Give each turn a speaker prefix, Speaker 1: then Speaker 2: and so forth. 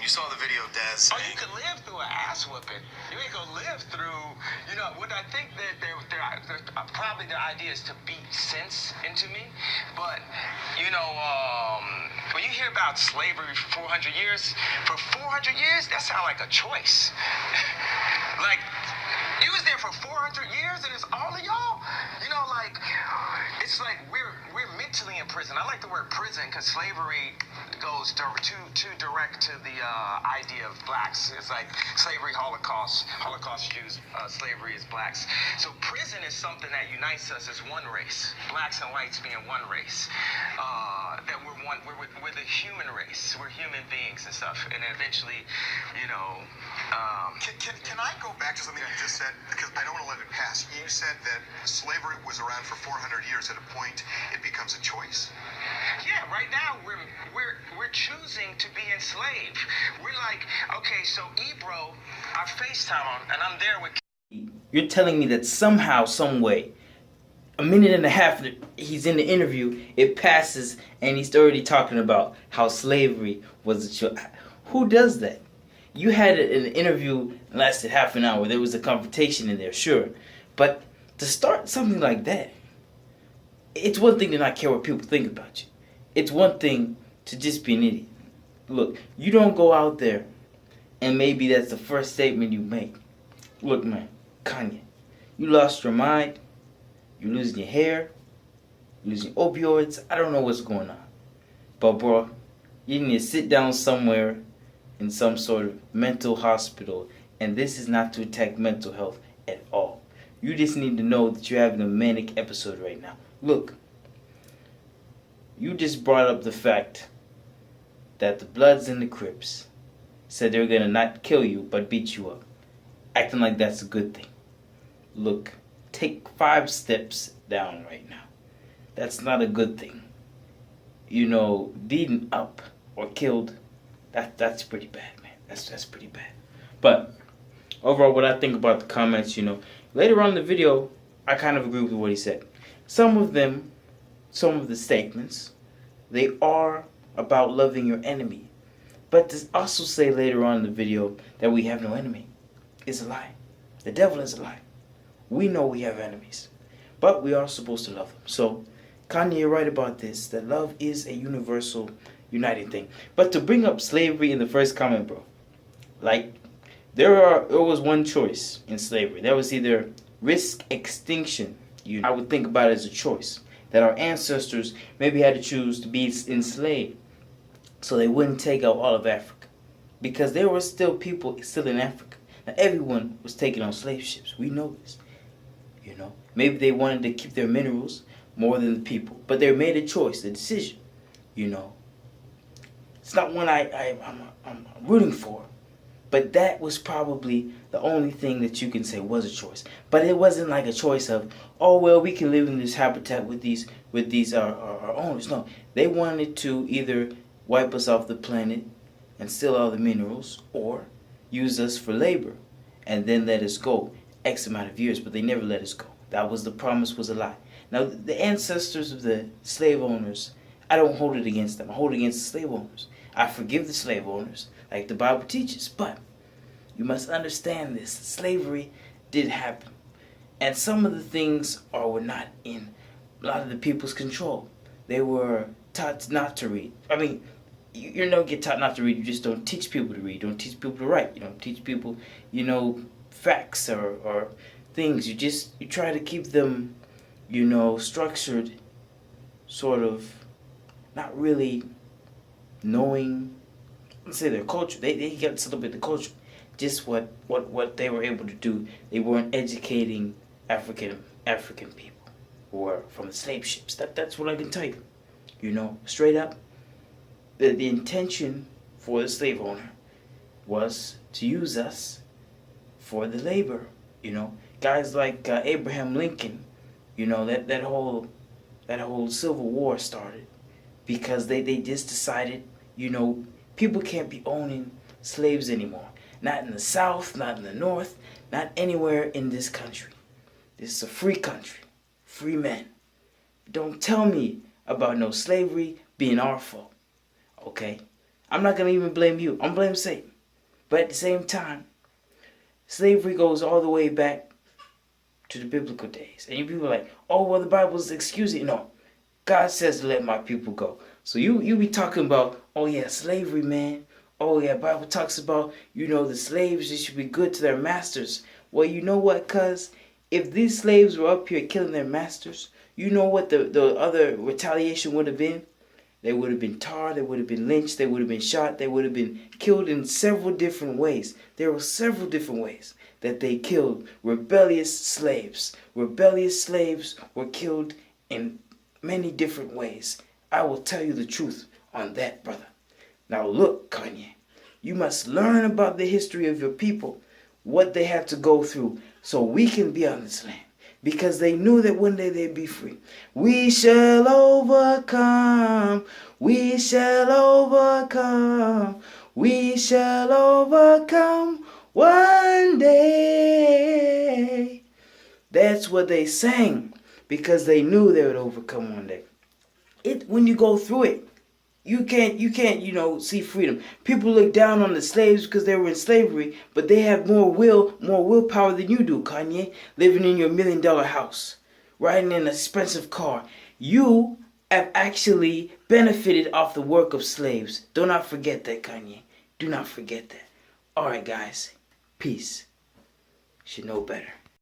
Speaker 1: You saw the video, Dad.
Speaker 2: Oh, you can live through an ass whooping. You ain't gonna live through, what I think that probably the idea is to beat sense into me. But, when you hear about slavery for 400 years, that sounds like a choice. Like, you was there for 400 years and it's all of y'all? It's like we're mentally in prison. I like the word prison because slavery goes too direct to the idea of blacks. It's like slavery, Holocaust Jews, slavery is blacks. So prison is something that unites us as one race, blacks and whites being one race. That we're one, we're the human race. We're human beings and stuff. And eventually,
Speaker 1: Can I go back to something you just said? Because I don't want to let it pass. You said that slavery was around for 400 years. At a point, it becomes a choice.
Speaker 2: Yeah, right now we're choosing to be enslaved. We're like, okay, so Ebro, our FaceTime, and I'm there with.
Speaker 3: You're telling me that somehow, some way, a minute and a half he's in the interview, it passes, and he's already talking about how slavery was a choice. Who does that? You had an interview that lasted half an hour. There was a confrontation in there, sure. But to start something like that, it's one thing to not care what people think about you. It's one thing to just be an idiot. Look, you don't go out there and maybe that's the first statement you make. Look, man, Kanye, you lost your mind. You're losing your hair. You're losing opioids. I don't know what's going on. But, bro, you need to sit down somewhere in some sort of mental hospital. And this is not to attack mental health at all. You just need to know that you're having a manic episode right now. Look, you just brought up the fact that the Bloods and the Crips said they were going to not kill you but beat you up. Acting like that's a good thing. Look, take 5 steps down right now. That's not a good thing. Beaten up or killed, that's pretty bad, man. That's pretty bad. But overall, what I think about the comments, later on in the video, I kind of agree with what he said. Some of the statements, they are about loving your enemy. But to also say later on in the video that we have no enemy is a lie. The devil is a lie. We know we have enemies, but we are supposed to love them. So, Kanye, you're right about this, that love is a universal, uniting thing. But to bring up slavery in the first comment, bro, there was one choice in slavery. That was either risk extinction. I would think about it as a choice, that our ancestors maybe had to choose to be enslaved so they wouldn't take out all of Africa. Because there were still people still in Africa. Now, everyone was taken on slave ships. We know this. Maybe they wanted to keep their minerals more than the people. But they made a choice, a decision. It's not one I'm rooting for. But that was probably the only thing that you can say was a choice. But it wasn't like a choice of, oh, well, we can live in this habitat with these our owners. No, they wanted to either wipe us off the planet and steal all the minerals or use us for labor and then let us go X amount of years. But they never let us go. That was the promise, was a lie. Now, the ancestors of the slave owners, I don't hold it against them. I hold it against the slave owners. I forgive the slave owners, like the Bible teaches. But you must understand this. Slavery did happen. And some of the things were not in a lot of the people's control. They were taught not to read. I mean, you don't get taught not to read. You just don't teach people to read. You don't teach people to write. You don't teach people, facts or things. You try to keep them, structured, sort of, not really knowing, let's say, their culture. They get set up with the culture. Just what they were able to do. They weren't educating African people who were from the slave ships. That's what I can tell you. Straight up. The intention for the slave owner was to use us for the labor. Guys like Abraham Lincoln, that whole Civil War started because they just decided, people can't be owning slaves anymore. Not in the South, not in the North, not anywhere in this country. This is a free country, free men. Don't tell me about no slavery being our fault, okay? I'm not going to even blame you. I'm blaming Satan. But at the same time, slavery goes all the way back to the biblical days. And you people are like, oh, well, the Bible's excusing it. No. God says to let my people go. So you be talking about, oh, yeah, slavery, man. Oh, yeah, Bible talks about, the slaves, they should be good to their masters. Well, you know what, cuz? If these slaves were up here killing their masters, you know what the other retaliation would have been? They would have been tarred, they would have been lynched, they would have been shot, they would have been killed in several different ways. There were several different ways that they killed rebellious slaves. Rebellious slaves were killed in many different ways. I will tell you the truth on that, brother. Now look, Kanye, you must learn about the history of your people, what they had to go through, so we can be on this land. Because they knew that one day they'd be free. We shall overcome. We shall overcome. We shall overcome one day. That's what they sang. Because they knew they would overcome one day. When you go through it, you can't, see freedom. People look down on the slaves because they were in slavery, but they have more willpower than you do, Kanye. Living in your $1 million house, riding in an expensive car. You have actually benefited off the work of slaves. Do not forget that, Kanye. Do not forget that. All right, guys. Peace. You should know better.